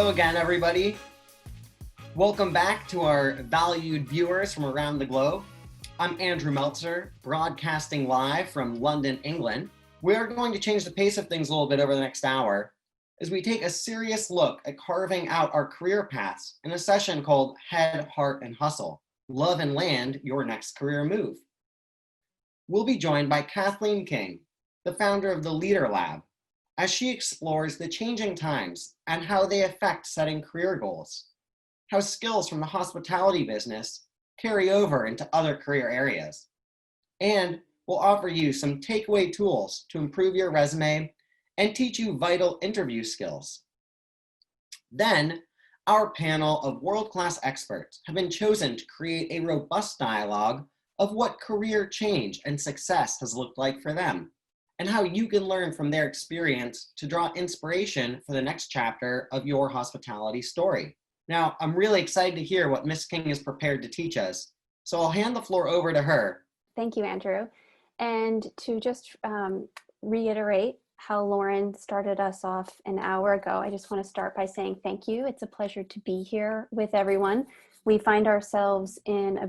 Hello again, everybody. Welcome back to our valued viewers from around the globe. I'm Andrew Meltzer, broadcasting live from London, England. We are going to change the pace of things a little bit over the next hour as we take a serious look at carving out our career paths in a session called Head, Heart, and Hustle, Love and Land Your Next Career Move. We'll be joined by Kathleen King, the founder of the Leader Lab, as she explores the changing times and how they affect setting career goals, how skills from the hospitality business carry over into other career areas, and we'll offer you some takeaway tools to improve your resume and teach you vital interview skills. Then, our panel of world-class experts have been chosen to create a robust dialogue of what career change and success has looked like for them, and how you can learn from their experience to draw inspiration for the next chapter of your hospitality story. Now, I'm really excited to hear what Ms. King is prepared to teach us, so I'll hand the floor over to her. Thank you, Andrew. And to just reiterate how Lauren started us off an hour ago, I just want to start by saying thank you. It's a pleasure to be here with everyone. We find ourselves in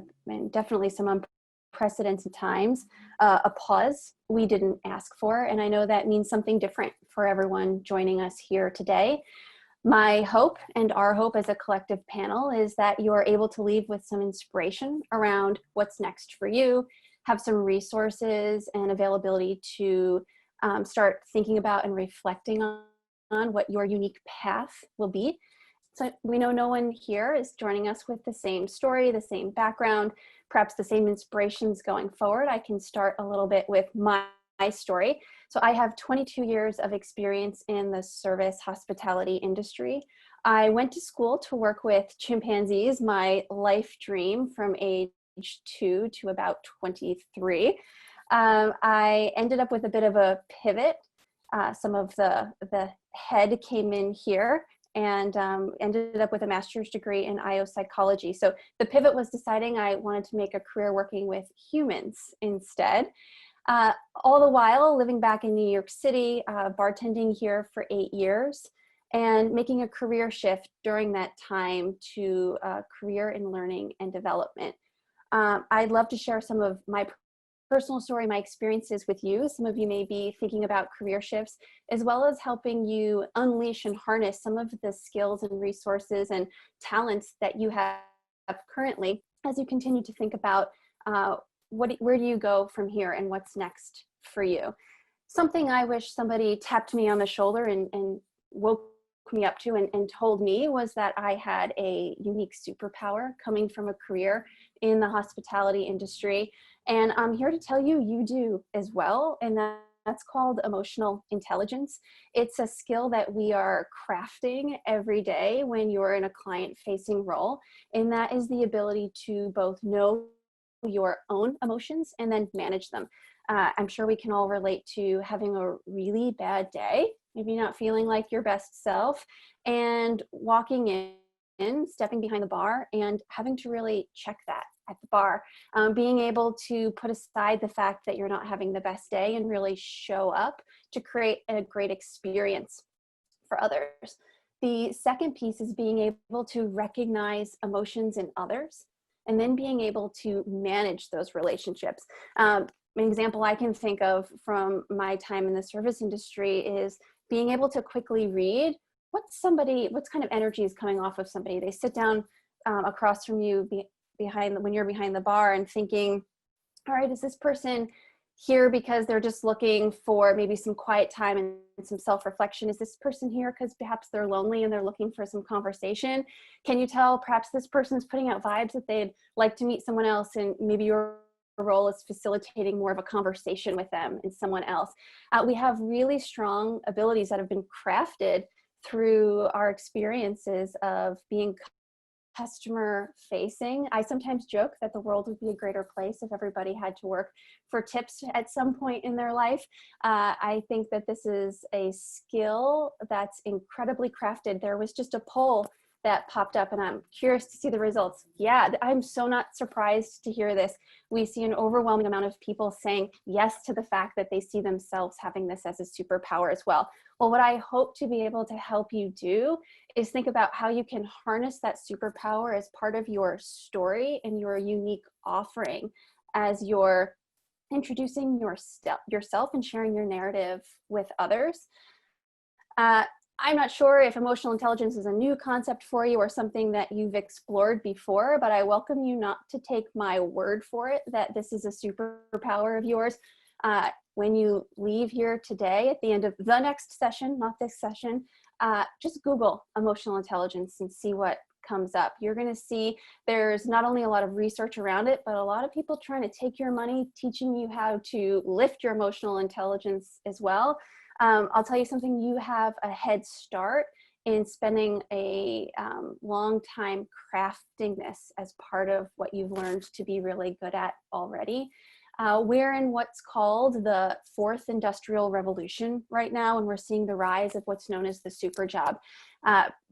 definitely some unprecedented times, a pause we didn't ask for, and I know that means something different for everyone joining us here today. My hope and our hope as a collective panel is that you are able to leave with some inspiration around what's next for you, have some resources and availability to start thinking about and reflecting on what your unique path will be. So we know no one here is joining us with the same story, the same background, perhaps the same inspirations going forward. I can start a little bit with my story. So I have 22 years of experience in the service hospitality industry. I went to school to work with chimpanzees, my life dream from age 2 to about 23. I ended up with a bit of a pivot. Some of the head came in here and ended up with a master's degree in IO psychology. So the pivot was deciding I wanted to make a career working with humans instead. All the while living back in New York City, bartending here for 8 years, and making a career shift during that time to career in learning and development. I'd love to share some of my personal story, my experiences with you. Some of you may be thinking about career shifts, as well as helping you unleash and harness some of the skills and resources and talents that you have currently as you continue to think about where do you go from here and what's next for you. Something I wish somebody tapped me on the shoulder and woke me up to and told me was that I had a unique superpower coming from a career in the hospitality industry. And I'm here to tell you, you do as well. And that's called emotional intelligence. It's a skill that we are crafting every day when you're in a client-facing role. And that is the ability to both know your own emotions and then manage them. I'm sure we can all relate to having a really bad day, maybe not feeling like your best self, and walking in, stepping behind the bar and having to really check that at the bar, being able to put aside the fact that you're not having the best day and really show up to create a great experience for others. The second piece is being able to recognize emotions in others and then being able to manage those relationships. An example I can think of from my time in the service industry is being able to quickly read what kind of energy is coming off of somebody. They sit down across from you when you're behind the bar and thinking, all right, is this person here because they're just looking for maybe some quiet time and some self-reflection? Is this person here because perhaps they're lonely and they're looking for some conversation? Can you tell perhaps this person's putting out vibes that they'd like to meet someone else, and maybe your role is facilitating more of a conversation with them and someone else? We have really strong abilities that have been crafted through our experiences of being customer facing. I sometimes joke that the world would be a greater place if everybody had to work for tips at some point in their life. I think that this is a skill that's incredibly crafted. There was just a poll that popped up, and I'm curious to see the results. Yeah, I'm so not surprised to hear this. We see an overwhelming amount of people saying yes to the fact that they see themselves having this as a superpower as well. Well, what I hope to be able to help you do is think about how you can harness that superpower as part of your story and your unique offering as you're introducing yourself and sharing your narrative with others. I'm not sure if emotional intelligence is a new concept for you or something that you've explored before, but I welcome you not to take my word for it that this is a superpower of yours. When you leave here today, at the end of the next session, not this session, just Google emotional intelligence and see what comes up. You're going to see there's not only a lot of research around it, but a lot of people trying to take your money, teaching you how to lift your emotional intelligence as well. I'll tell you something, you have a head start in spending a long time crafting this as part of what you've learned to be really good at already. We're in what's called the fourth industrial revolution right now, and we're seeing the rise of what's known as the super job.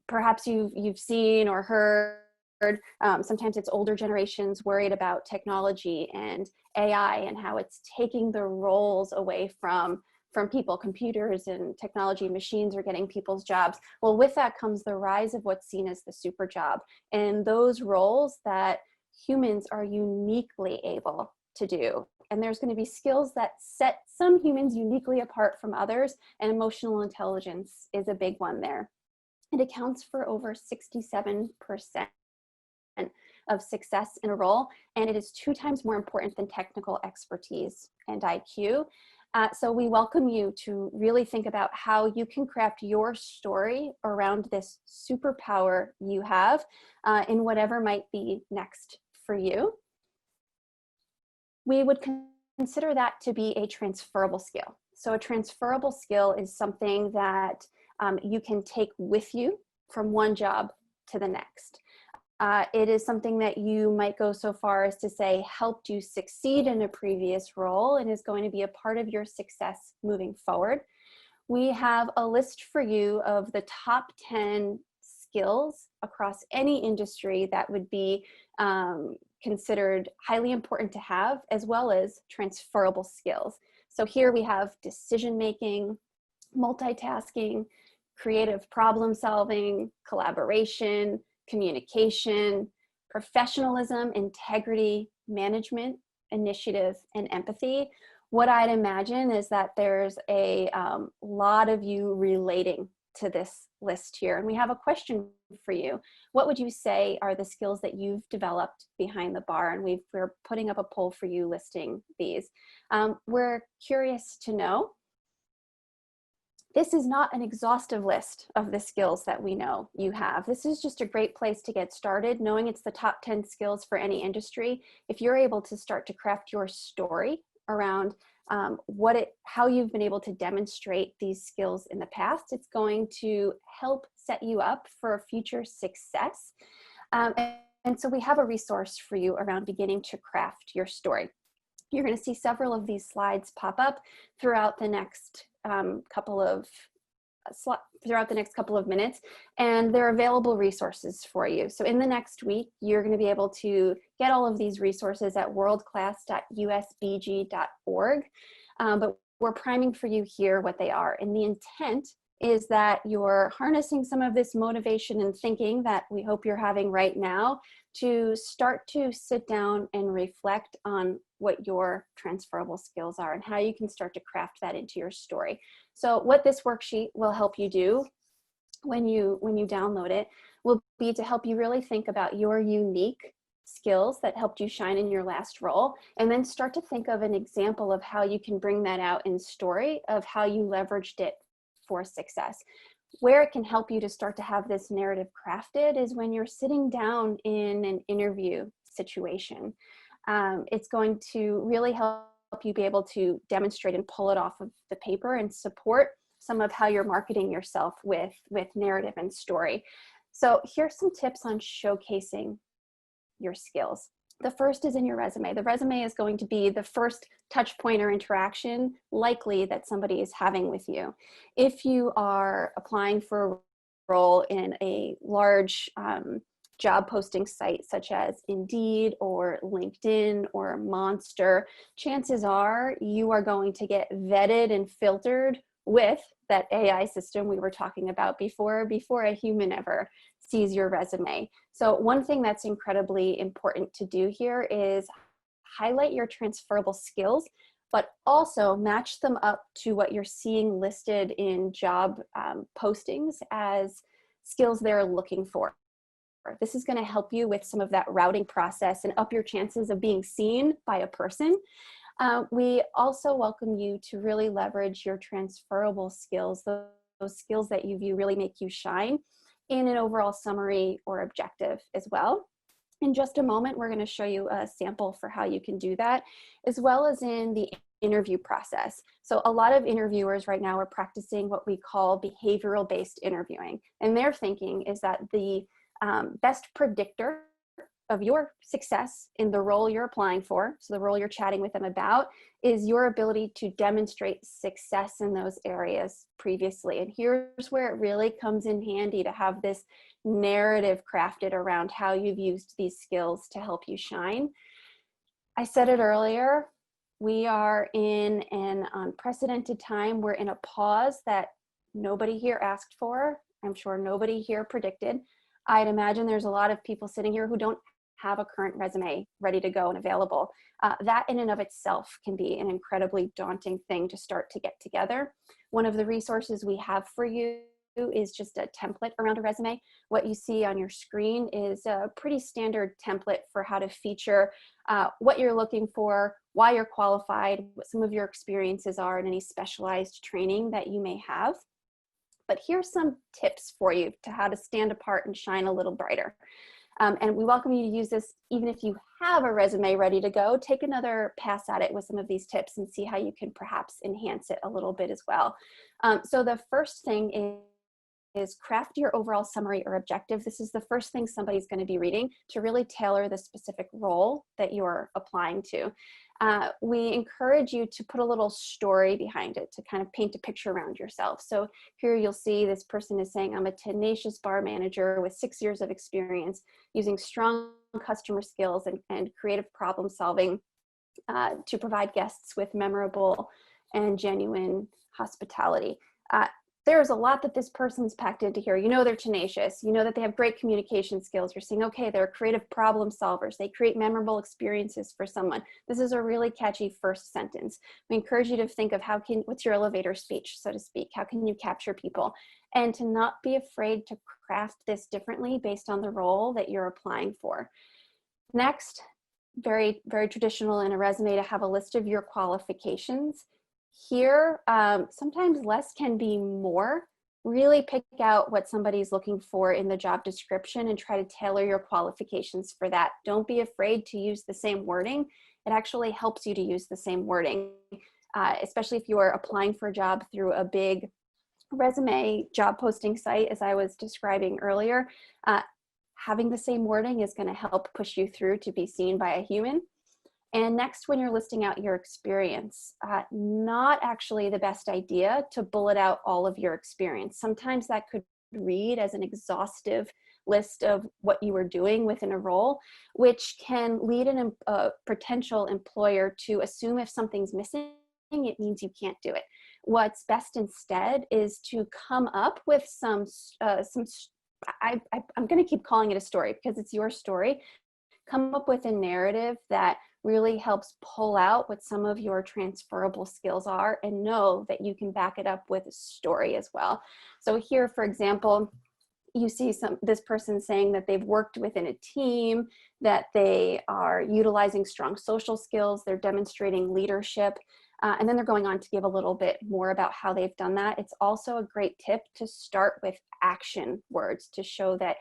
Perhaps you've seen or heard, sometimes it's older generations worried about technology and AI and how it's taking the roles away from people. Computers and technology machines are getting people's jobs. Well, with that comes the rise of what's seen as the super job, and those roles that humans are uniquely able to do. And there's going to be skills that set some humans uniquely apart from others, and emotional intelligence is a big one there. It accounts for over 67% of success in a role, and it is 2 times more important than technical expertise and IQ. So we welcome you to really think about how you can craft your story around this superpower you have in whatever might be next for you. We would consider that to be a transferable skill. So a transferable skill is something that you can take with you from one job to the next. It is something that you might go so far as to say helped you succeed in a previous role and is going to be a part of your success moving forward. We have a list for you of the top 10 skills across any industry that would be considered highly important to have, as well as transferable skills. So here we have decision-making, multitasking, creative problem solving, collaboration, communication, professionalism, integrity, management, initiative, and empathy. What I'd imagine is that there's a lot of you relating to this list here. And we have a question for you. What would you say are the skills that you've developed behind the bar? And we're putting up a poll for you listing these. We're curious to know. This is not an exhaustive list of the skills that we know you have. This is just a great place to get started, knowing it's the top 10 skills for any industry. If you're able to start to craft your story around how you've been able to demonstrate these skills in the past, it's going to help set you up for future success. And so we have a resource for you around beginning to craft your story. You're going to see several of these slides pop up throughout the next couple of minutes, and they're available resources for you. So in the next week, you're going to be able to get all of these resources at worldclass.usbg.org. But we're priming for you here what they are. And the intent is that you're harnessing some of this motivation and thinking that we hope you're having right now to start to sit down and reflect on what your transferable skills are and how you can start to craft that into your story. So what this worksheet will help you do when you download it will be to help you really think about your unique skills that helped you shine in your last role, and then start to think of an example of how you can bring that out in story of how you leveraged it for success. Where it can help you to start to have this narrative crafted is when you're sitting down in an interview situation. It's going to really help you be able to demonstrate and pull it off of the paper and support some of how you're marketing yourself with narrative and story. So here's some tips on showcasing your skills. The first is in your resume. The resume is going to be the first touch point or interaction likely that somebody is having with you. If you are applying for a role in a large job posting site such as Indeed or LinkedIn or Monster, chances are you are going to get vetted and filtered with that AI system we were talking about before a human ever sees your resume. So one thing that's incredibly important to do here is highlight your transferable skills, but also match them up to what you're seeing listed in job postings as skills they're looking for. This is going to help you with some of that routing process and up your chances of being seen by a person. We also welcome you to really leverage your transferable skills, those skills that you view really make you shine, in an overall summary or objective as well. In just a moment, we're going to show you a sample for how you can do that, as well as in the interview process. So a lot of interviewers right now are practicing what we call behavioral-based interviewing. And their thinking is that the best predictor of your success in the role you're applying for, so the role you're chatting with them about, is your ability to demonstrate success in those areas previously. And here's where it really comes in handy to have this narrative crafted around how you've used these skills to help you shine. I said it earlier, we are in an unprecedented time. We're in a pause that nobody here asked for. I'm sure nobody here predicted. I'd imagine there's a lot of people sitting here who don't have a current resume ready to go and available. That in and of itself can be an incredibly daunting thing to start to get together. One of the resources we have for you is just a template around a resume. What you see on your screen is a pretty standard template for how to feature what you're looking for, why you're qualified, what some of your experiences are, and any specialized training that you may have. But here's some tips for you to how to stand apart and shine a little brighter. And we welcome you to use this even if you have a resume ready to go. Take another pass at it with some of these tips and see how you can perhaps enhance it a little bit as well. So the first thing is craft your overall summary or objective. This is the first thing somebody's going to be reading to really tailor the specific role that you're applying to. We encourage you to put a little story behind it to kind of paint a picture around yourself. So here you'll see this person is saying, I'm a tenacious bar manager with 6 years of experience using strong customer skills and creative problem solving to provide guests with memorable and genuine hospitality. There's a lot that this person's packed into here. You know they're tenacious. You know that they have great communication skills. You're saying, okay, they're creative problem solvers. They create memorable experiences for someone. This is a really catchy first sentence. We encourage you to think of what's your elevator speech, so to speak? How can you capture people? And to not be afraid to craft this differently based on the role that you're applying for. Next, very, very traditional in a resume to have a list of your qualifications. Here, sometimes less can be more. Really pick out what somebody's looking for in the job description and try to tailor your qualifications for that. Don't be afraid to use the same wording. It actually helps you to use the same wording, especially if you are applying for a job through a big resume job posting site, as I was describing earlier. Having the same wording is going to help push you through to be seen by a human. And next, when you're listing out your experience, not actually the best idea to bullet out all of your experience. Sometimes that could read as an exhaustive list of what you were doing within a role, which can lead a potential employer to assume if something's missing, it means you can't do it. What's best instead is to come up with I'm going to keep calling it a story because it's your story. Come up with a narrative that really helps pull out what some of your transferable skills are and know that you can back it up with a story as well. So here, for example, you see this person saying that they've worked within a team, that they are utilizing strong social skills, they're demonstrating leadership, and then they're going on to give a little bit more about how they've done that. It's also a great tip to start with action words to show that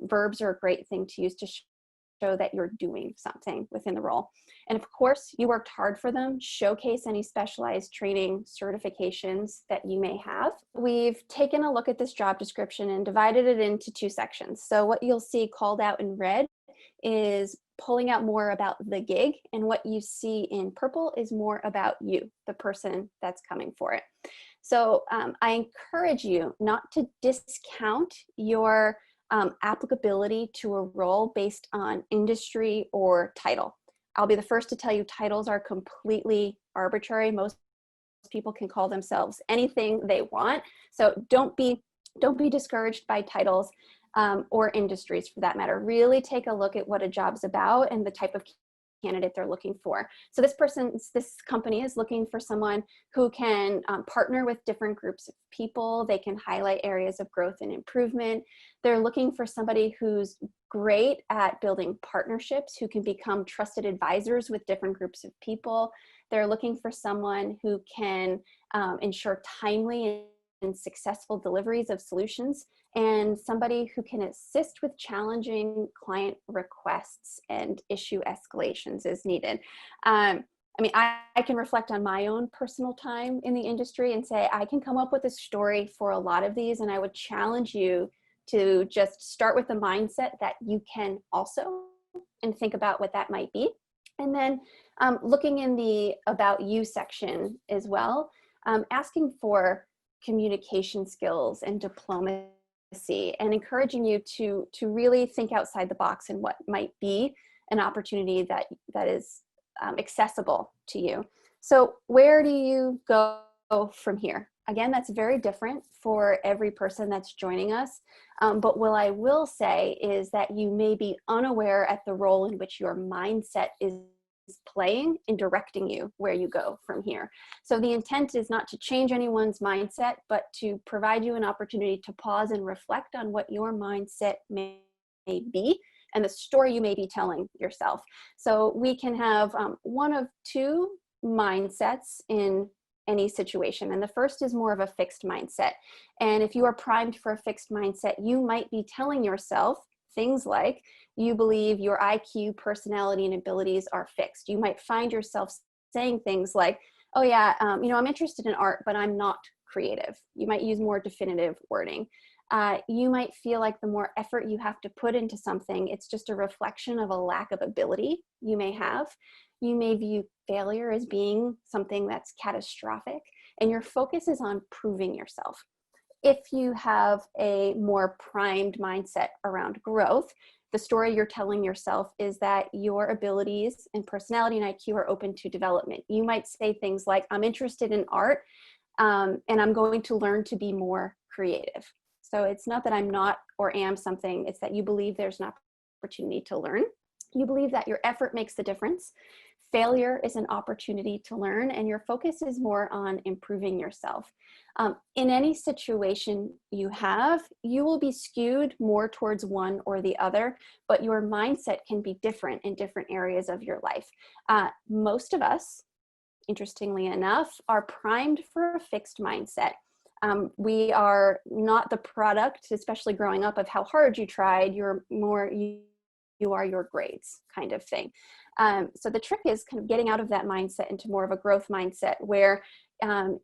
verbs are a great thing to use to show that you're doing something within the role. And of course, you worked hard for them. Showcase any specialized training certifications that you may have. We've taken a look at this job description and divided it into 2 sections. So what you'll see called out in red is pulling out more about the gig, and what you see in purple is more about you, the person that's coming for it. So I encourage you not to discount your applicability to a role based on industry or title. I'll be the first to tell you titles are completely arbitrary. Most people can call themselves anything they want. So don't be discouraged by titles or industries for that matter. Really take a look at what a job's about and the type of candidate they're looking for. So this company is looking for someone who can partner with different groups of people. They can highlight areas of growth and improvement. They're looking for somebody who's great at building partnerships, who can become trusted advisors with different groups of people. They're looking for someone who can ensure timely and successful deliveries of solutions, and somebody who can assist with challenging client requests and issue escalations as needed. I mean, I can reflect on my own personal time in the industry and say I can come up with a story for a lot of these, and I would challenge you to just start with the mindset that you can also, and think about what that might be. And then looking in the About You section as well, asking for communication skills and diplomacy, and encouraging you to really think outside the box and what might be an opportunity that is accessible to you. So where do you go from here? Again, that's very different for every person that's joining us. But what I will say is that you may be unaware at the role in which your mindset is playing in directing you where you go from here. So the intent is not to change anyone's mindset, but to provide you an opportunity to pause and reflect on what your mindset may be and the story you may be telling yourself. So we can have one of two mindsets in any situation. And the first is more of a fixed mindset. And if you are primed for a fixed mindset, you might be telling yourself things like, you believe your IQ, personality, and abilities are fixed. You might find yourself saying things like, oh yeah, I'm interested in art, but I'm not creative. You might use more definitive wording. You might feel like the more effort you have to put into something, it's just a reflection of a lack of ability you may have. You may view failure as being something that's catastrophic, and your focus is on proving yourself. If you have a more primed mindset around growth, the story you're telling yourself is that your abilities and personality and IQ are open to development. You might say things like, I'm interested in art, and I'm going to learn to be more creative. So it's not that I'm not or am something, it's that you believe there's an opportunity to learn. You believe that your effort makes the difference. Failure is an opportunity to learn, and your focus is more on improving yourself. In any situation you have, you will be skewed more towards one or the other, but your mindset can be different in different areas of your life. Most of us, interestingly enough, are primed for a fixed mindset. We are not the product, especially growing up, of how hard you tried. You're more, you are your grades kind of thing. So the trick is kind of getting out of that mindset into more of a growth mindset where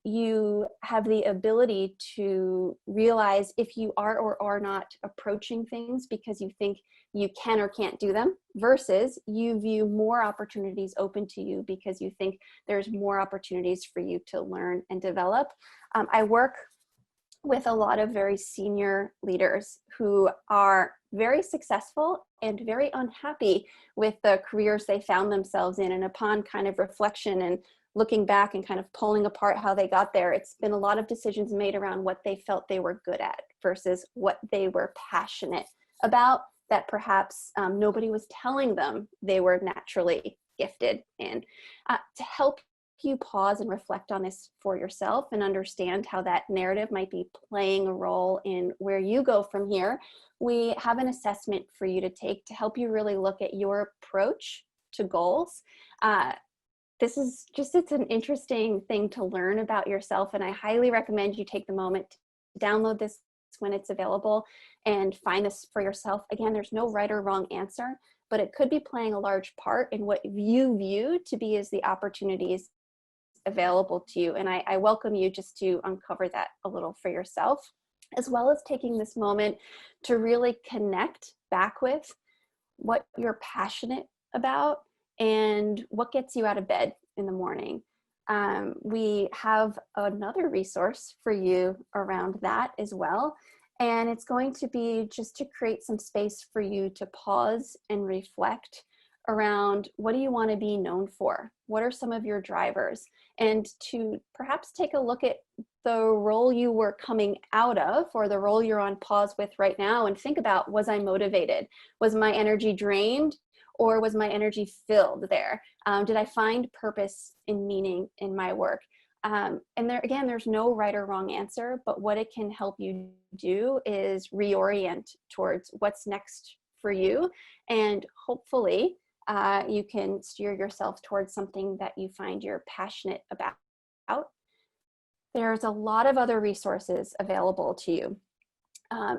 you have the ability to realize if you are or are not approaching things because you think you can or can't do them, versus you view more opportunities open to you because you think there's more opportunities for you to learn and develop. I work with a lot of very senior leaders who are very successful and very unhappy with the careers they found themselves in. And upon kind of reflection and looking back and kind of pulling apart how they got there, it's been a lot of decisions made around what they felt they were good at versus what they were passionate about, that perhaps nobody was telling them they were naturally gifted in. To help you pause and reflect on this for yourself and understand how that narrative might be playing a role in where you go from here, we have an assessment for you to take to help you really look at your approach to goals. This is just, it's an interesting thing to learn about yourself, and I highly recommend you take the moment to download this when it's available and find this for yourself. Again, there's no right or wrong answer, but it could be playing a large part in what you view to be as the opportunities available to you. And I welcome you just to uncover that a little for yourself, as well as taking this moment to really connect back with what you're passionate about and what gets you out of bed in the morning. We have another resource for you around that as well. And it's going to be just to create some space for you to pause and reflect around, what do you want to be known for? What are some of your drivers? And to perhaps take a look at the role you were coming out of, or the role you're on pause with right now, and think about, was I motivated? Was my energy drained? Or was my energy filled there? Did I find purpose and meaning in my work? And there, again, there's no right or wrong answer, but what it can help you do is reorient towards what's next for you. And hopefully you can steer yourself towards something that you find you're passionate about. There's a lot of other resources available to you,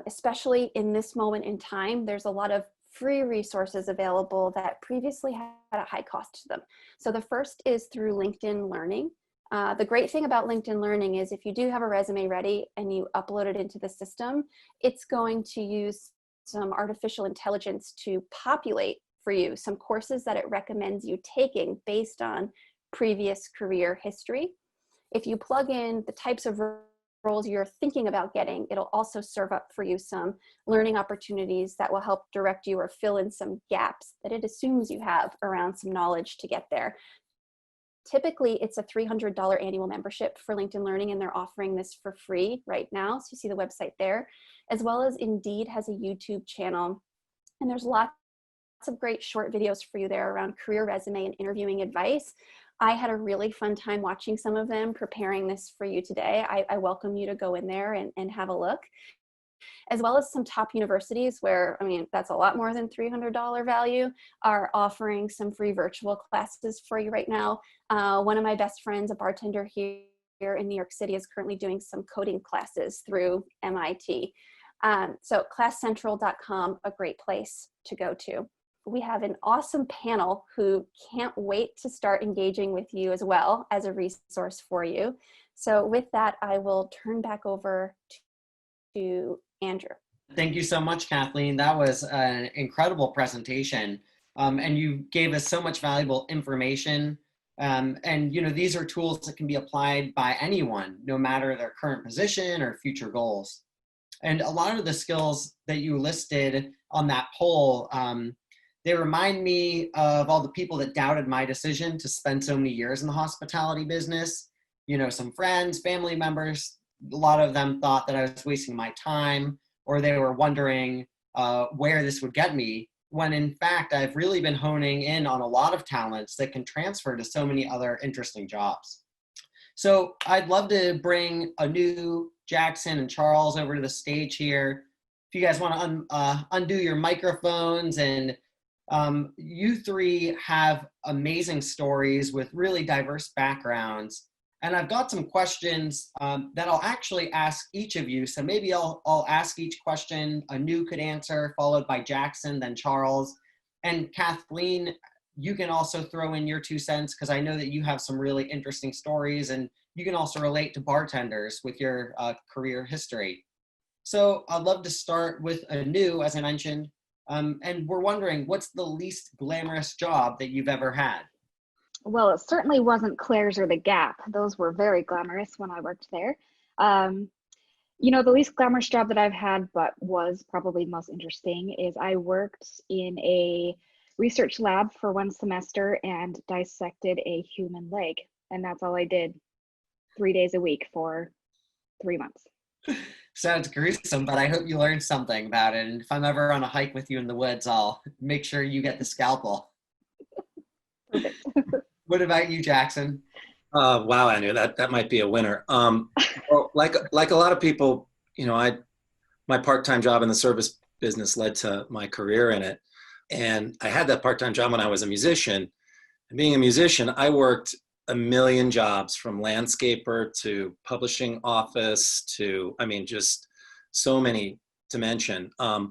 especially in this moment in time. There's a lot of free resources available that previously had a high cost to them. So the first is through LinkedIn Learning. The great thing about LinkedIn Learning is if you do have a resume ready and you upload it into the system, it's going to use some artificial intelligence to populate for you some courses that it recommends you taking based on previous career history. If you plug in the types of roles you're thinking about getting, it'll also serve up for you some learning opportunities that will help direct you or fill in some gaps that it assumes you have around some knowledge to get there. Typically, it's a $300 annual membership for LinkedIn Learning, and they're offering this for free right now. So you see the website there, as well as Indeed has a YouTube channel, and there's lots of great short videos for you there around career resume and interviewing advice. I had a really fun time watching some of them, preparing this for you today. I welcome you to go in there and have a look, as well as some top universities where, I mean, that's a lot more than $300 value, are offering some free virtual classes for you right now. One of my best friends, a bartender here in New York City, is currently doing some coding classes through MIT. So classcentral.com, a great place to go to. We have an awesome panel who can't wait to start engaging with you as well as a resource for you. So with that, I will turn back over to Andrew. Thank you so much, Kathleen. That was an incredible presentation. And you gave us so much valuable information. And, you know, these are tools that can be applied by anyone, no matter their current position or future goals. And a lot of the skills that you listed on that poll, they remind me of all the people that doubted my decision to spend so many years in the hospitality business. You know, some friends, family members, a lot of them thought that I was wasting my time, or they were wondering where this would get me, when in fact, I've really been honing in on a lot of talents that can transfer to so many other interesting jobs. So I'd love to bring Anu, Jackson, and Charles over to the stage here. If you guys want to undo your microphones, and you three have amazing stories with really diverse backgrounds. And I've got some questions that I'll actually ask each of you. So maybe I'll ask each question Anu could answer, followed by Jackson, then Charles. And Kathleen, you can also throw in your 2 cents, because I know that you have some really interesting stories, and you can also relate to bartenders with your career history. So I'd love to start with Anu, as I mentioned. And we're wondering, what's the least glamorous job that you've ever had? Well, it certainly wasn't Claire's or the Gap. Those were very glamorous when I worked there. You know, the least glamorous job that I've had, but was probably the most interesting, is I worked in a research lab for 1 semester and dissected a human leg. And that's all I did 3 days a week for 3 months. Sounds gruesome, but I hope you learned something about it. And if I'm ever on a hike with you in the woods, I'll make sure you get the scalpel. Perfect. What about you, Jackson? Wow, Anu, that might be a winner. Well, like a lot of people, you know, my part-time job in the service business led to my career in it. And I had that part-time job when I was a musician. And being a musician, I worked a million jobs, from landscaper to publishing office to, I mean, just so many to mention.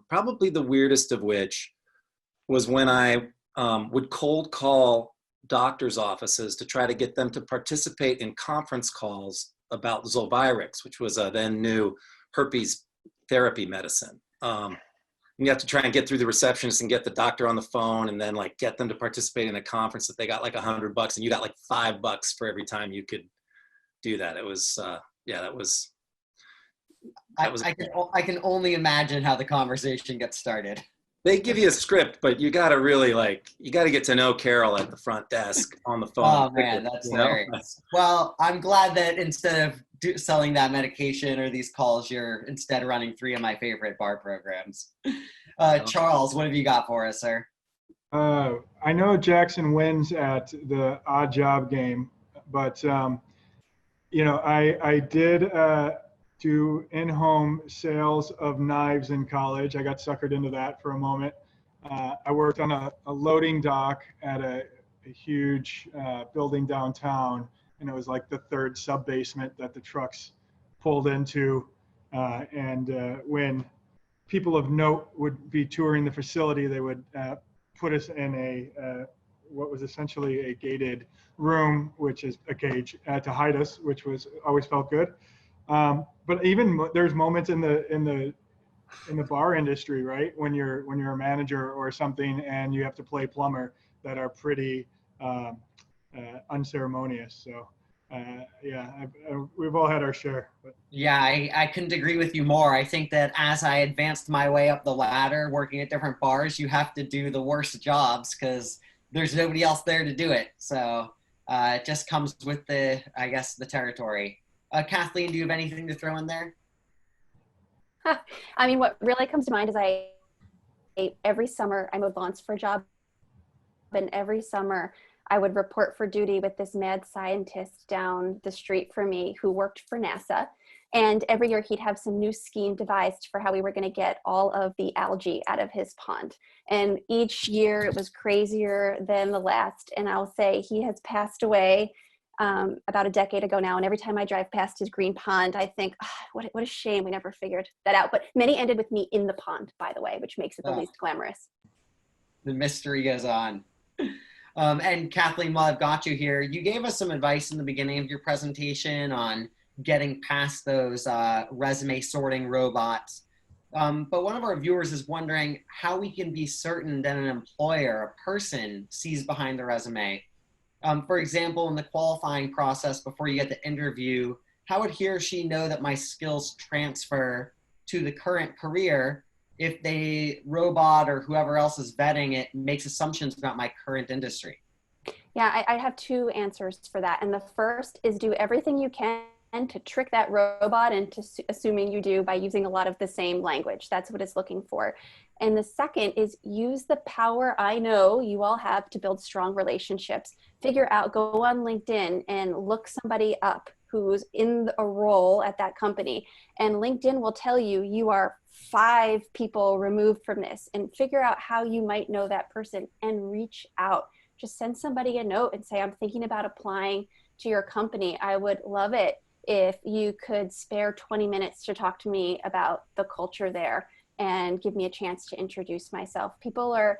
Probably the weirdest of which was when I would cold call doctors' offices to try to get them to participate in conference calls about Zolvirix, which was a then new herpes therapy medicine. you have to try and get through the receptionist and get the doctor on the phone, and then like get them to participate in a conference that they got like $100 and you got like $5 for every time you could do that. It was, that was. I can only imagine how the conversation gets started. They give you a script, but you got to really you got to get to know Carol at the front desk on the phone. Oh man, that's hilarious. Well, I'm glad that instead of selling that medication or these calls, you're instead running 3 of my favorite bar programs. Charles, what have you got for us, sir? I know Jackson wins at the odd job game, but I did do in-home sales of knives in college. I got suckered into that for a moment. I worked on a loading dock at a huge building downtown, and it was like the 3rd sub-basement that the trucks pulled into. When people of note would be touring the facility, they would put us in what was essentially a gated room, which is a cage, to hide us, which was always felt good. But even there's moments in the bar industry, right, when you're a manager or something and you have to play plumber, that are pretty unceremonious. So we've all had our share. But. Yeah, I couldn't agree with you more. I think that as I advanced my way up the ladder, working at different bars, you have to do the worst jobs because there's nobody else there to do it. So it just comes with the territory. Kathleen, do you have anything to throw in there? I mean, what really comes to mind is every summer I mowed lawns for a job, and every summer I would report for duty with this mad scientist down the street from me who worked for NASA. And every year he'd have some new scheme devised for how we were going to get all of the algae out of his pond. And each year it was crazier than the last. And I'll say he has passed away about a decade ago now. And every time I drive past his green pond, I think, what a shame we never figured that out. But many ended with me in the pond, by the way, which makes it the least glamorous. The mystery goes on. And Kathleen, while I've got you here, you gave us some advice in the beginning of your presentation on getting past those resume sorting robots. But one of our viewers is wondering how we can be certain that an employer, a person, sees behind the resume. For example, in the qualifying process before you get the interview, how would he or she know that my skills transfer to the current career if the robot or whoever else is vetting it makes assumptions about my current industry? Yeah, I have 2 answers for that. And the first is do everything you can to trick that robot into assuming you do by using a lot of the same language. That's what it's looking for. And the second is use the power I know you all have to build strong relationships. Go on LinkedIn and look somebody up who's in a role at that company. And LinkedIn will tell you you are 5 people removed from this, and figure out how you might know that person and reach out. Just send somebody a note and say, I'm thinking about applying to your company. I would love it if you could spare 20 minutes to talk to me about the culture there and give me a chance to introduce myself. People are,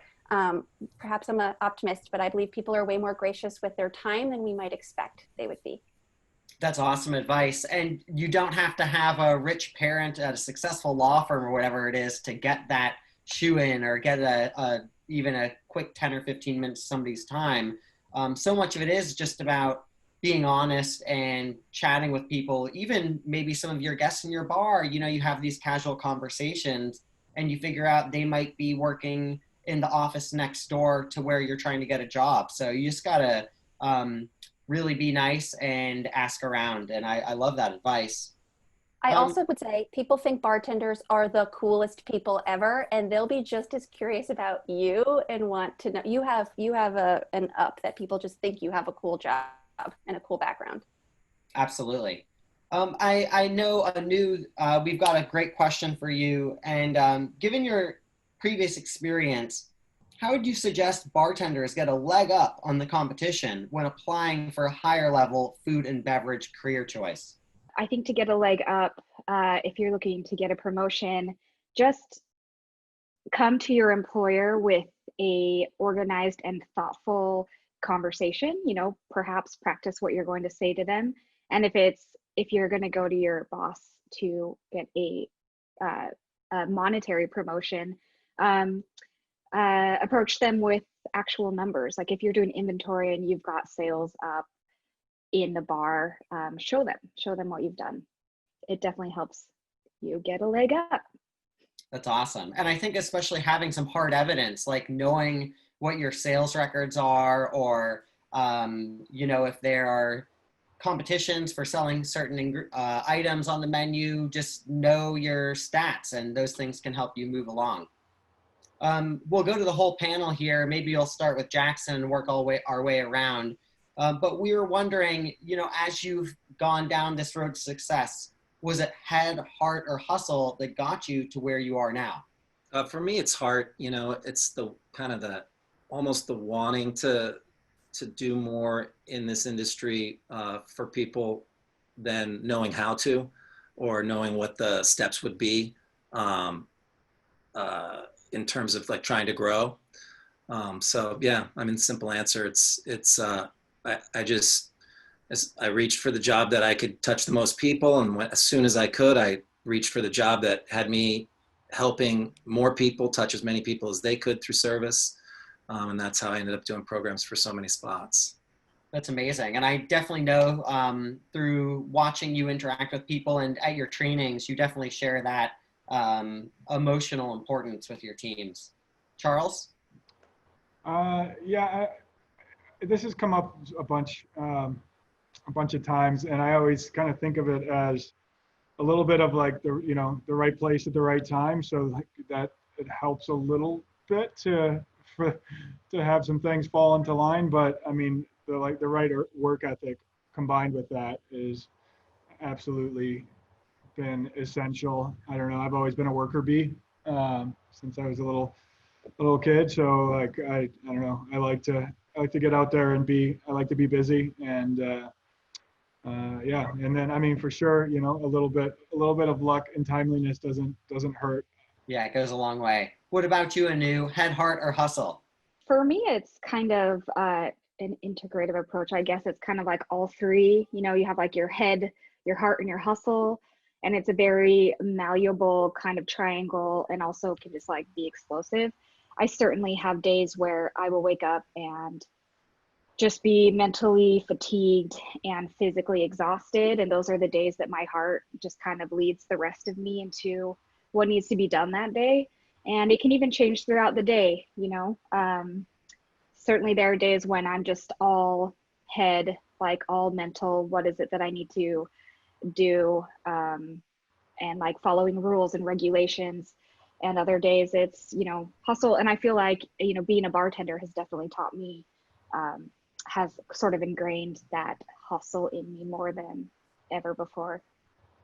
perhaps I'm an optimist, but I believe people are way more gracious with their time than we might expect they would be. That's awesome advice. And you don't have to have a rich parent at a successful law firm or whatever it is to get that shoe in or get even a quick 10 or 15 minutes of somebody's time. So much of it is just about being honest and chatting with people, even maybe some of your guests in your bar. You have these casual conversations and you figure out they might be working in the office next door to where you're trying to get a job. So you just gotta really be nice and ask around. And I love that advice. I also would say people think bartenders are the coolest people ever, and they'll be just as curious about you and want to know. You have an up that people just think you have a cool job and a cool background. Absolutely. I know we've got a great question for you. And given your previous experience, how would you suggest bartenders get a leg up on the competition when applying for a higher level food and beverage career choice? I think to get a leg up, if you're looking to get a promotion, just come to your employer with a organized and thoughtful conversation. Perhaps practice what you're going to say to them. And if you're going to go to your boss to get a monetary promotion, approach them with actual numbers. Like if you're doing inventory and you've got sales up in the bar, show them what you've done. It definitely helps you get a leg up. That's awesome. And I think especially having some hard evidence, like knowing what your sales records are, or, if there are competitions for selling certain items on the menu, just know your stats, and those things can help you move along. We'll go to the whole panel here. Maybe you'll start with Jackson and work our way around. But we were wondering, as you've gone down this road to success, was it head, heart, or hustle that got you to where you are now? For me, it's heart. It's the kind of almost the wanting to do more in this industry for people than knowing how to, or knowing what the steps would be in terms of like trying to grow. So yeah, simple answer. I reached for the job that I could touch the most people, and as soon as I could, I reached for the job that had me helping more people touch as many people as they could through service. And that's how I ended up doing programs for so many spots. That's amazing. And I definitely know through watching you interact with people and at your trainings, you definitely share that emotional importance with your teams. Charles? This has come up a bunch of times, and I always kind of think of it as a little bit of like the right place at the right time. So like that it helps a little bit to have some things fall into line. But the right work ethic combined with that is absolutely been essential. I don't know. I've always been a worker bee since I was a little kid. So like I don't know. I like to get out there and I like to be busy, and and then for sure, a little bit of luck and timeliness doesn't hurt. Yeah, it goes a long way. What about you, Anu? Head, heart, or hustle? For me, it's kind of an integrative approach. I guess it's kind of like all three. You have like your head, your heart, and your hustle, and it's a very malleable kind of triangle, and also can just like be explosive. I certainly have days where I will wake up and just be mentally fatigued and physically exhausted. And those are the days that my heart just kind of leads the rest of me into what needs to be done that day. And it can even change throughout the day, certainly there are days when I'm just all head, like all mental, what is it that I need to do, and like following rules and regulations. And other days it's, hustle. And I feel like, being a bartender has definitely taught me, has sort of ingrained that hustle in me more than ever before.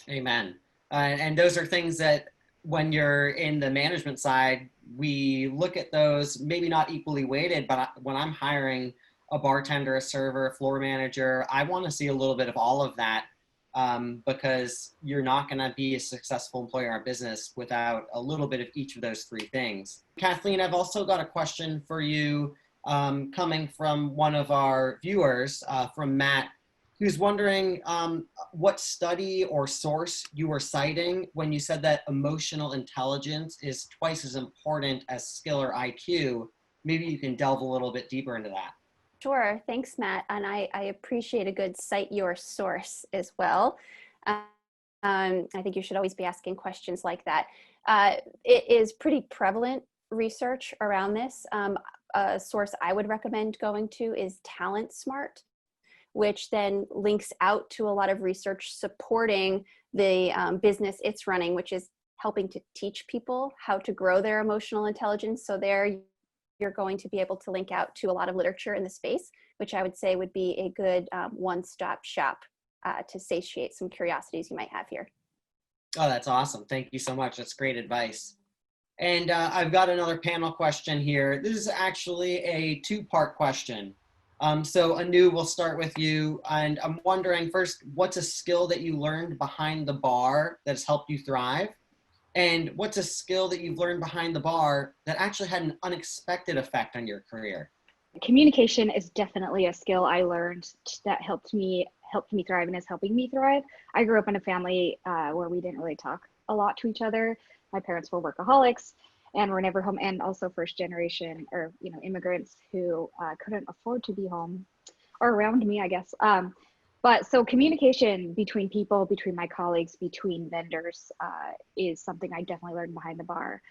Amen. And those are things that when you're in the management side, we look at those maybe not equally weighted, but when I'm hiring a bartender, a server, a floor manager, I want to see a little bit of all of that, because you're not going to be a successful employer in our business without a little bit of each of those three things. Kathleen, I've also got a question for you, coming from one of our viewers, from Matt, who's wondering what study or source you were citing when you said that emotional intelligence is twice as important as skill or IQ. Maybe you can delve a little bit deeper into that. Sure. Thanks, Matt. And I appreciate a good cite your source as well. I think you should always be asking questions like that. It is pretty prevalent research around this. A source I would recommend going to is Talent Smart, which then links out to a lot of research supporting the business it's running, which is helping to teach people how to grow their emotional intelligence. So there you're going to be able to link out to a lot of literature in the space, which I would say would be a good one-stop shop to satiate some curiosities you might have here. Oh, that's awesome. Thank you so much. That's great advice. And I've got another panel question here. This is actually a two-part question. So Anu, we'll start with you. And I'm wondering first, what's a skill that you learned behind the bar that's helped you thrive? And what's a skill that you've learned behind the bar that actually had an unexpected effect on your career? Communication is definitely a skill I learned that helped me thrive and is helping me thrive. I grew up in a family where we didn't really talk a lot to each other. My parents were workaholics, and were never home, and also first generation or immigrants who couldn't afford to be home or around me, I guess. But so communication between people, between my colleagues, between vendors is something I definitely learned behind the bar.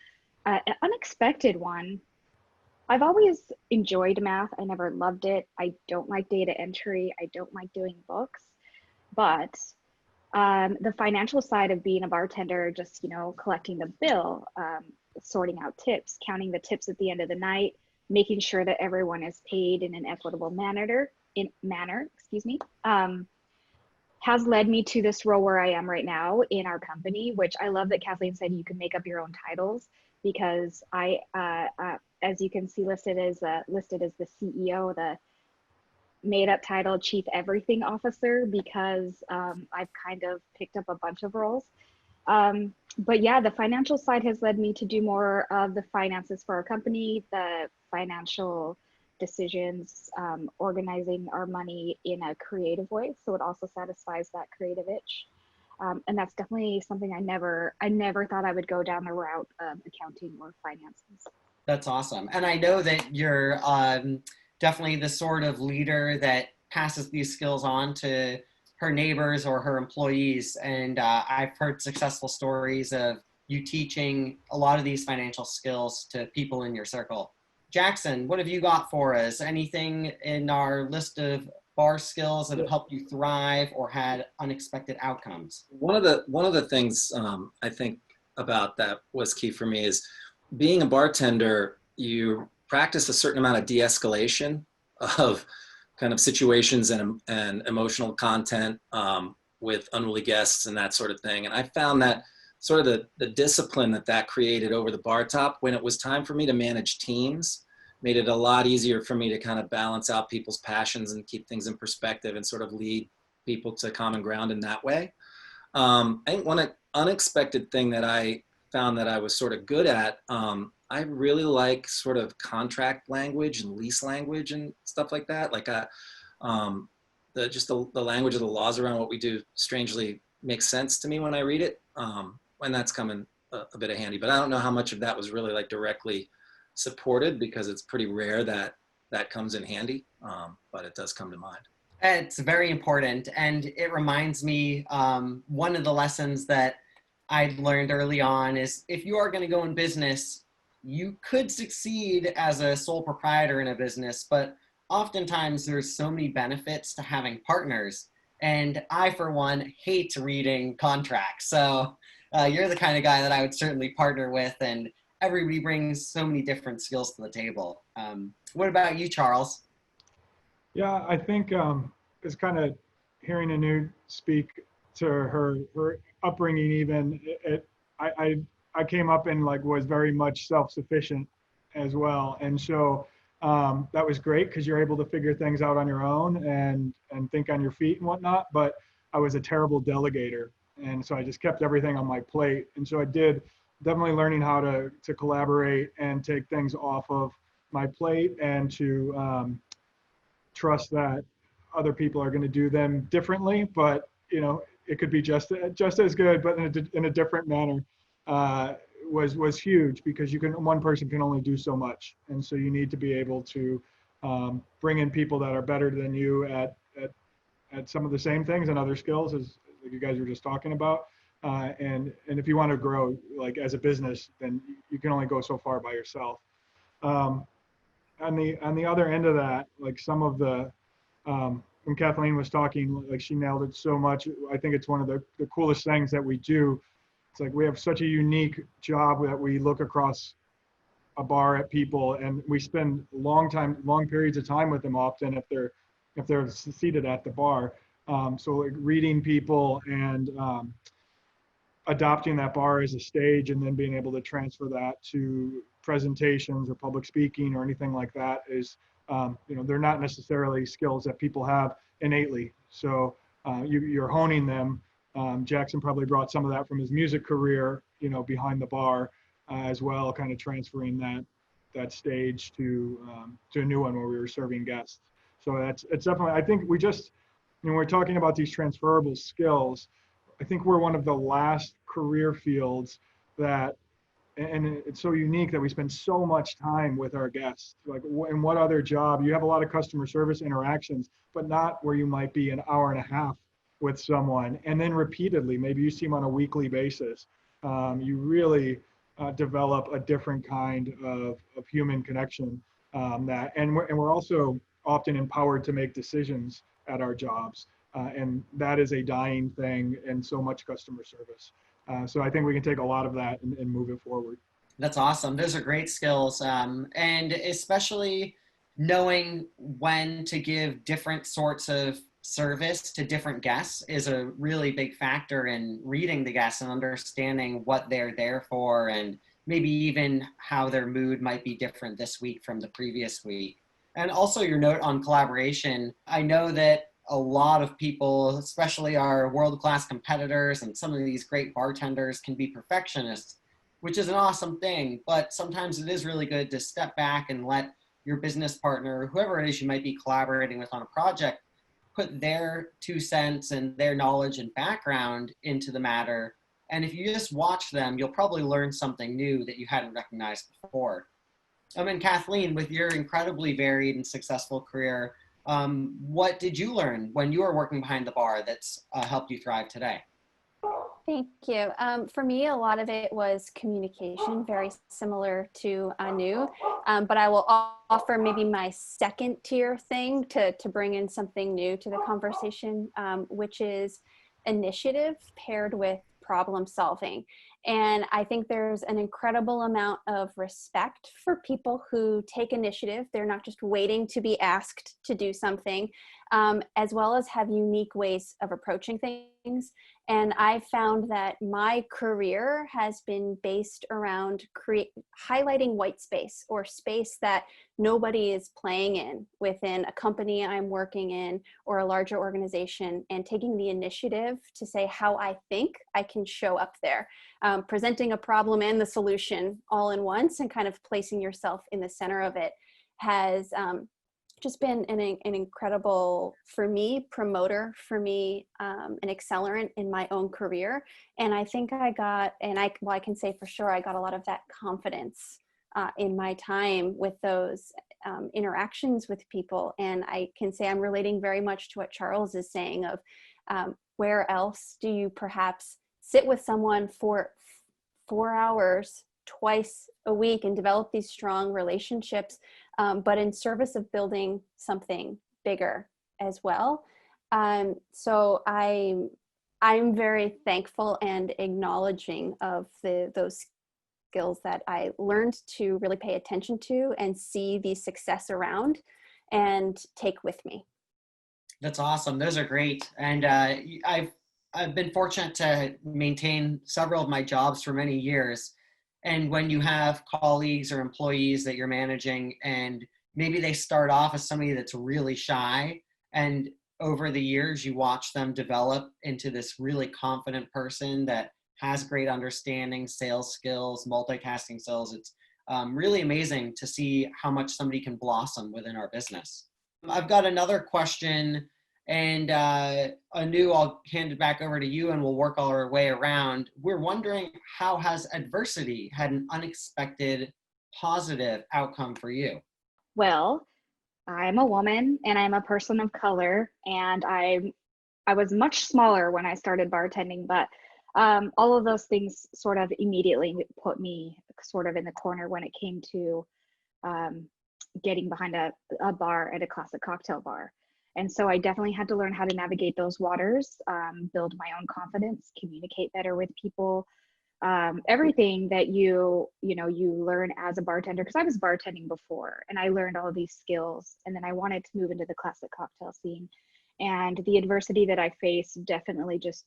An unexpected one. I've always enjoyed math. I never loved it. I don't like data entry. I don't like doing books, but the financial side of being a bartender, just, collecting the bill, sorting out tips, counting the tips at the end of the night, making sure that everyone is paid in an equitable manner, has led me to this role where I am right now in our company, which I love that Kathleen said you can make up your own titles, because I, as you can see listed as the CEO, the made up title Chief Everything Officer, because I've kind of picked up a bunch of roles. But yeah, the financial side has led me to do more of the finances for our company, the financial decisions, organizing our money in a creative way. So it also satisfies that creative itch. And that's definitely something I never thought I would go down the route of accounting or finances. That's awesome. And I know that you're definitely the sort of leader that passes these skills on to her neighbors or her employees. And I've heard successful stories of you teaching a lot of these financial skills to people in your circle. Jackson, what have you got for us? Anything in our list of bar skills that have helped you thrive or had unexpected outcomes? One of the things I think about that was key for me is being a bartender. You practice a certain amount of de-escalation of kind of situations and emotional content with unruly guests and that sort of thing. And I found that sort of the discipline that created over the bar top, when it was time for me to manage teams, made it a lot easier for me to kind of balance out people's passions and keep things in perspective and sort of lead people to common ground in that way. I think one unexpected thing that I found that I was sort of good at, I really like sort of contract language and lease language and stuff like that. Like the language of the laws around what we do strangely makes sense to me when I read it. And that's coming a bit of handy, but I don't know how much of that was really like directly supported, because it's pretty rare that comes in handy, but it does come to mind. It's very important. And it reminds me, one of the lessons that I learned early on is if you are going to go in business, you could succeed as a sole proprietor in a business, but oftentimes there's so many benefits to having partners. And I, for one, hate reading contracts. So you're the kind of guy that I would certainly partner with, and everybody brings so many different skills to the table. What about you, Charles? Yeah, I think it's kind of hearing Anu speak to her upbringing. Even I came up and was very much self-sufficient as well, and so that was great because you're able to figure things out on your own and think on your feet and whatnot. But I was a terrible delegator, and so I just kept everything on my plate. And so I did definitely learning how to collaborate and take things off of my plate, and to trust that other people are going to do them differently, but it could be just as good, but in a different manner. Was huge, because one person can only do so much, and so you need to be able to bring in people that are better than you at some of the same things and other skills, as you guys were just talking about. And if you want to grow as a business, then you can only go so far by yourself. On the other end of that, some of the when Kathleen was talking, she nailed it so much. I think it's one of the coolest things that we do. It's we have such a unique job that we look across a bar at people, and we spend long periods of time with them often if they're seated at the bar. So reading people and adopting that bar as a stage, and then being able to transfer that to presentations or public speaking or anything like that is, they're not necessarily skills that people have innately. So you're honing them. Jackson probably brought some of that from his music career, behind the bar as well, kind of transferring that stage to a new one where we were serving guests. So it's definitely, I think we just, we're talking about these transferable skills. I think we're one of the last career fields that and it's so unique that we spend so much time with our guests. Like in what other job, you have a lot of customer service interactions, but not where you might be an hour and a half with someone. And then repeatedly, maybe you see them on a weekly basis. You really develop a different kind of human connection and we're also often empowered to make decisions at our jobs. And that is a dying thing in so much customer service. So I think we can take a lot of that and move it forward. That's awesome. Those are great skills. And especially knowing when to give different sorts of service to different guests is a really big factor in reading the guests and understanding what they're there for, and maybe even how their mood might be different this week from the previous week. And also your note on collaboration. I know that a lot of people, especially our world-class competitors and some of these great bartenders, can be perfectionists, which is an awesome thing. But sometimes it is really good to step back and let your business partner, whoever it is you might be collaborating with on a project, put their 2 cents and their knowledge and background into the matter. And if you just watch them, you'll probably learn something new that you hadn't recognized before. And Kathleen, with your incredibly varied and successful career, what did you learn when you were working behind the bar that's helped you thrive today? Thank you. For me, a lot of it was communication, very similar to Anu, but I will offer maybe my second tier thing to bring in something new to the conversation, which is initiative paired with problem solving. And I think there's an incredible amount of respect for people who take initiative. They're not just waiting to be asked to do something, as well as have unique ways of approaching things. And I found that my career has been based around highlighting white space, or space that nobody is playing in within a company I'm working in or a larger organization, and taking the initiative to say how I think I can show up there, presenting a problem and the solution all in once, and kind of placing yourself in the center of it has just been an incredible, for me, promoter, for me, an accelerant in my own career. And I think I can say for sure, I got a lot of that confidence in my time with those interactions with people. And I can say I'm relating very much to what Charles is saying of where else do you perhaps sit with someone for 4 hours twice a week and develop these strong relationships, but in service of building something bigger as well. So I'm very thankful and acknowledging of those skills that I learned to really pay attention to and see the success around and take with me. That's awesome. Those are great. And I've been fortunate to maintain several of my jobs for many years. And when you have colleagues or employees that you're managing, and maybe they start off as somebody that's really shy, and over the years you watch them develop into this really confident person that has great understanding, sales skills, multitasking skills, it's really amazing to see how much somebody can blossom within our business. I've got another question. And Anu, I'll hand it back over to you and we'll work all our way around. We're wondering, how has adversity had an unexpected positive outcome for you? Well, I'm a woman and I'm a person of color, and I was much smaller when I started bartending, but all of those things sort of immediately put me sort of in the corner when it came to getting behind a bar at a classic cocktail bar. And so I definitely had to learn how to navigate those waters, build my own confidence, communicate better with people, everything that you learn as a bartender, because I was bartending before and I learned all of these skills, and then I wanted to move into the classic cocktail scene. And the adversity that I faced definitely just,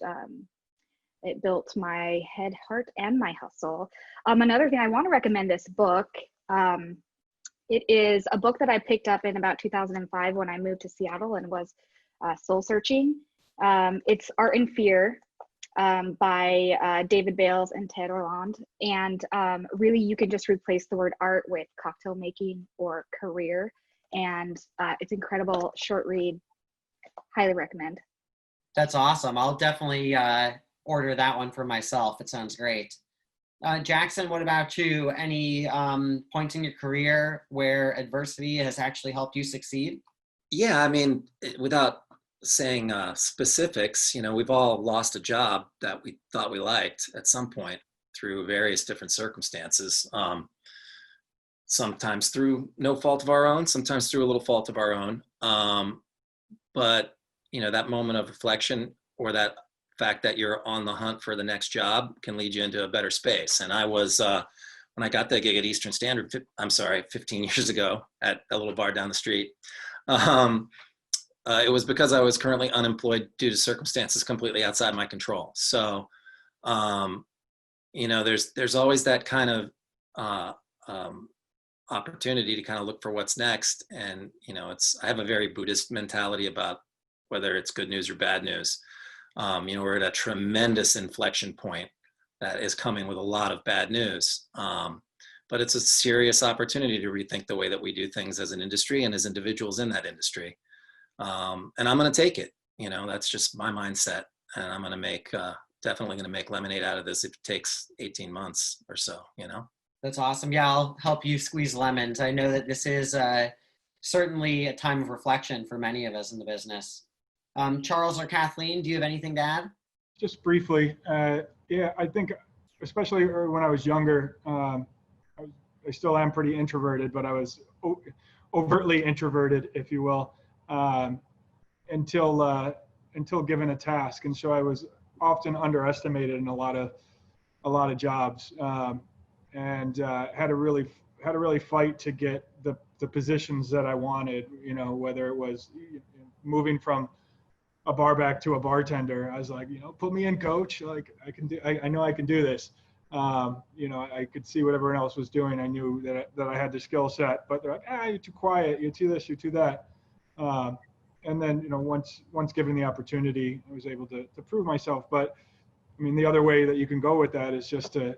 it built my head, heart, and my hustle. Another thing, I want to recommend this book. It is a book that I picked up in about 2005 when I moved to Seattle, and was soul searching. It's Art and Fear by David Bales and Ted Orland. And really, you can just replace the word art with cocktail making or career. And it's incredible, short read. Highly recommend. That's awesome. I'll definitely order that one for myself. It sounds great. Jackson, what about you? Any points in your career where adversity has actually helped you succeed? Yeah, I mean, without saying specifics, we've all lost a job that we thought we liked at some point through various different circumstances. Sometimes through no fault of our own, sometimes through a little fault of our own. But that moment of reflection, or that fact that you're on the hunt for the next job, can lead you into a better space. And I was, when I got that gig at Eastern Standard, 15 years ago at a little bar down the street, it was because I was currently unemployed due to circumstances completely outside my control. So, there's always that kind of opportunity to kind of look for what's next. And, I have a very Buddhist mentality about whether it's good news or bad news. We're at a tremendous inflection point that is coming with a lot of bad news. But it's a serious opportunity to rethink the way that we do things as an industry and as individuals in that industry. And I'm going to take it. That's just my mindset. And I'm going to definitely going to make lemonade out of this if it takes 18 months or so, That's awesome. Yeah, I'll help you squeeze lemons. I know that this is certainly a time of reflection for many of us in the business. Charles or Kathleen, do you have anything to add? Just briefly, yeah, I think especially when I was younger, I still am pretty introverted, but I was overtly introverted, if you will, until given a task, and so I was often underestimated in a lot of jobs, and had to really fight to get the positions that I wanted. Whether it was moving from a bar back to a bartender, I was like, put me in, coach. Like I know I can do this. I could see what everyone else was doing. I knew that I had the skill set, but they're like, you're too quiet. You're too this, you're too that. And then, once given the opportunity, I was able to prove myself. But I mean, the other way that you can go with that is just to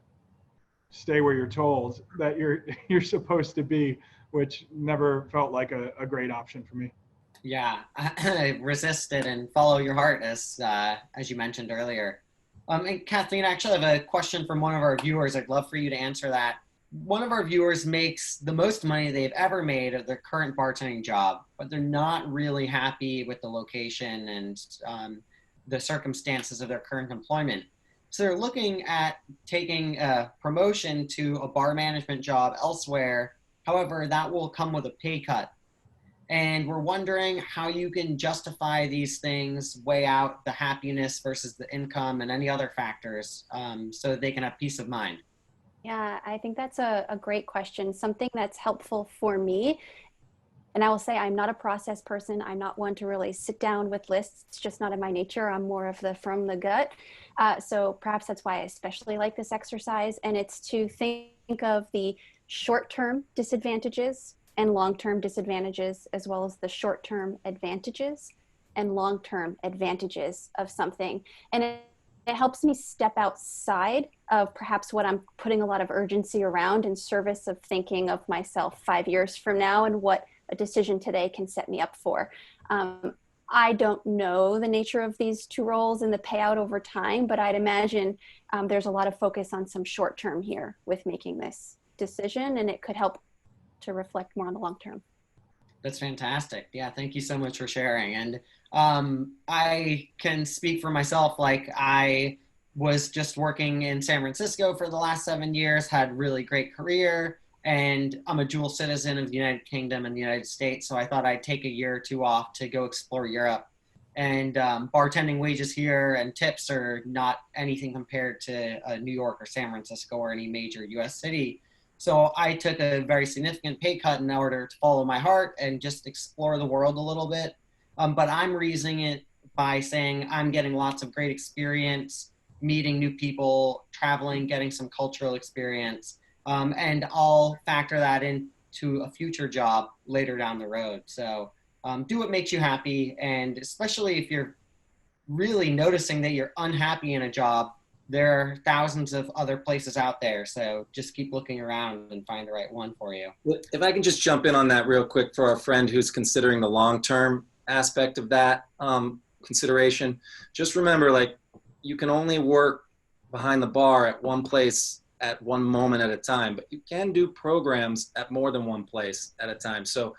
stay where you're told that you're supposed to be, which never felt like a great option for me. Yeah, resist it and follow your heart, as you mentioned earlier. And Kathleen, I actually have a question from one of our viewers. I'd love for you to answer that. One of our viewers makes the most money they've ever made of their current bartending job, but they're not really happy with the location and the circumstances of their current employment. So they're looking at taking a promotion to a bar management job elsewhere. However, that will come with a pay cut. And we're wondering how you can justify these things, weigh out the happiness versus the income and any other factors, so that they can have peace of mind. Yeah, I think that's a great question. Something that's helpful for me. And I will say I'm not a process person. I'm not one to really sit down with lists. It's just not in my nature. I'm more of the from the gut. So perhaps that's why I especially like this exercise. And it's to think of the short-term disadvantages and long-term disadvantages, as well as the short-term advantages and long-term advantages of something. And it helps me step outside of perhaps what I'm putting a lot of urgency around in service of thinking of myself 5 years from now and what a decision today can set me up for. I don't know the nature of these two roles and the payout over time, but I'd imagine there's a lot of focus on some short term here with making this decision, and it could help to reflect more on the long term. That's fantastic. Yeah, thank you so much for sharing. And I can speak for myself. Like, I was just working in San Francisco for the last 7 years, had really great career, and I'm a dual citizen of the United Kingdom and the United States. So I thought I'd take a year or two off to go explore Europe. And bartending wages here and tips are not anything compared to New York or San Francisco or any major US city. So I took a very significant pay cut in order to follow my heart and just explore the world a little bit. But I'm reasoning it by saying I'm getting lots of great experience, meeting new people, traveling, getting some cultural experience. And I'll factor that into a future job later down the road. So do what makes you happy. And especially if you're really noticing that you're unhappy in a job, there are thousands of other places out there. So just keep looking around and find the right one for you. If I can just jump in on that real quick for our friend who's considering the long-term aspect of that consideration, just remember, like, you can only work behind the bar at one place at one moment at a time, but you can do programs at more than one place at a time. So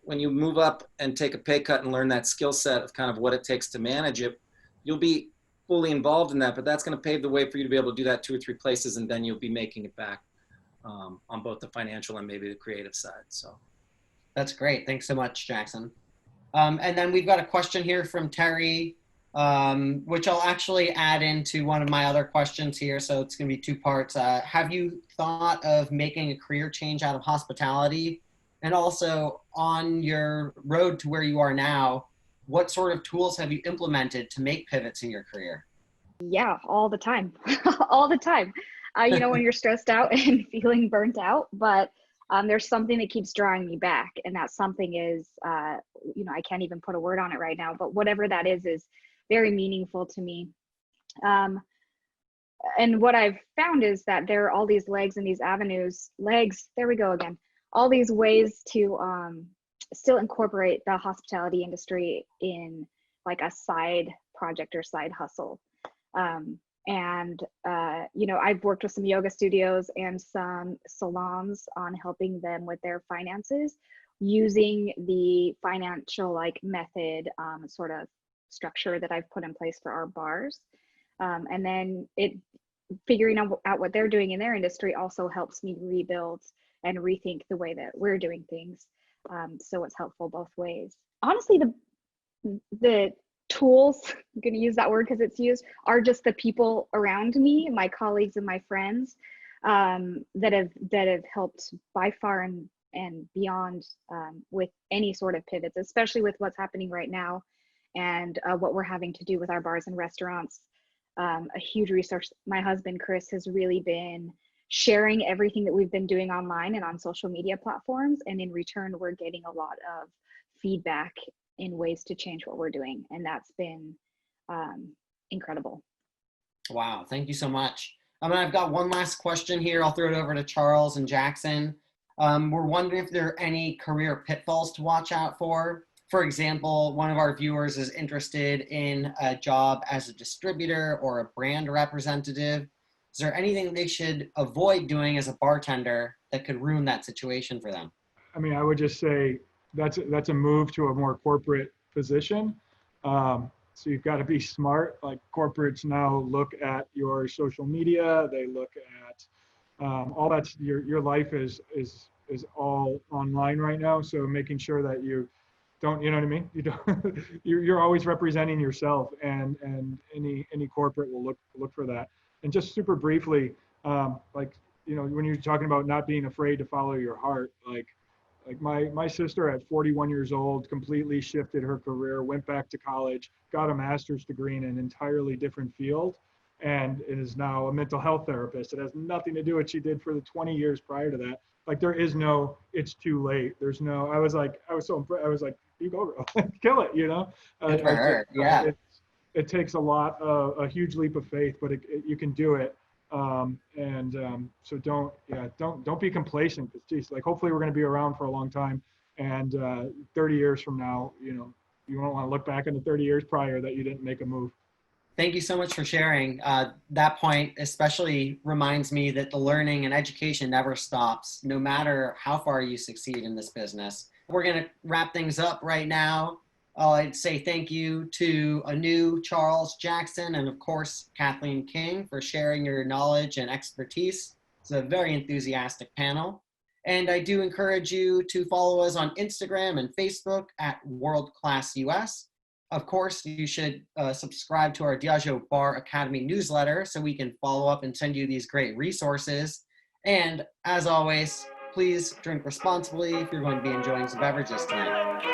when you move up and take a pay cut and learn that skill set of kind of what it takes to manage it, you'll be fully involved in that, but that's going to pave the way for you to be able to do that 2 or 3 places, and then you'll be making it back on both the financial and maybe the creative side. So That's great. Thanks so much, Jackson. And then we've got a question here from Terry, which I'll actually add into one of my other questions here. So it's going to be 2 parts. Have you thought of making a career change out of hospitality? And also, on your road to where you are now, what sort of tools have you implemented to make pivots in your career? Yeah, all the time, all the time. When you're stressed out and feeling burnt out, but there's something that keeps drawing me back. And that something is, I can't even put a word on it right now, but whatever that is very meaningful to me. And what I've found is that there are all these legs and these avenues, there we go again, all these ways to still incorporate the hospitality industry in like a side project or side hustle. I've worked with some yoga studios and some salons on helping them with their finances using the financial method sort of structure that I've put in place for our bars. And then figuring out what they're doing in their industry also helps me rebuild and rethink the way that we're doing things. So it's helpful both ways. Honestly, the tools, I'm going to use that word because it's used, are just the people around me, my colleagues and my friends that have helped by far and beyond with any sort of pivots, especially with what's happening right now and what we're having to do with our bars and restaurants. A huge resource. My husband, Chris, has really been sharing everything that we've been doing online and on social media platforms. And in return, we're getting a lot of feedback in ways to change what we're doing. And that's been incredible. Wow, thank you so much. I've got one last question here. I'll throw it over to Charles and Jackson. We're wondering if there are any career pitfalls to watch out for. For example, one of our viewers is interested in a job as a distributor or a brand representative. Is there anything they should avoid doing as a bartender that could ruin that situation for them? I mean, I would just say that's a move to a more corporate position. So you've got to be smart. Like corporates now look at your social media. They look at all that's your life is all online right now. So making sure that you don't, you know what I mean? You don't. You're always representing yourself, and any corporate will look for that. And just super briefly, when you're talking about not being afraid to follow your heart, like my sister at 41 years old completely shifted her career, went back to college, got a master's degree in an entirely different field, and is now a mental health therapist. It has nothing to do with what she did for the 20 years prior to that. Like there is no, it's too late. There's no, I was so impressed. I was like, you go girl, kill it, you know? Good for her. Yeah. It takes a huge leap of faith, but you can do it. So don't be complacent. Because geez, like hopefully we're going to be around for a long time, and 30 years from now, you don't want to look back on the 30 years prior that you didn't make a move. Thank you so much for sharing. That point especially reminds me that the learning and education never stops, no matter how far you succeed in this business. We're going to wrap things up right now. I'd say thank you to Anu, Charles, Jackson, and of course, Kathleen King for sharing your knowledge and expertise. It's a very enthusiastic panel. And I do encourage you to follow us on Instagram and Facebook at World Class US. Of course, you should subscribe to our Diageo Bar Academy newsletter so we can follow up and send you these great resources. And as always, please drink responsibly if you're going to be enjoying some beverages tonight.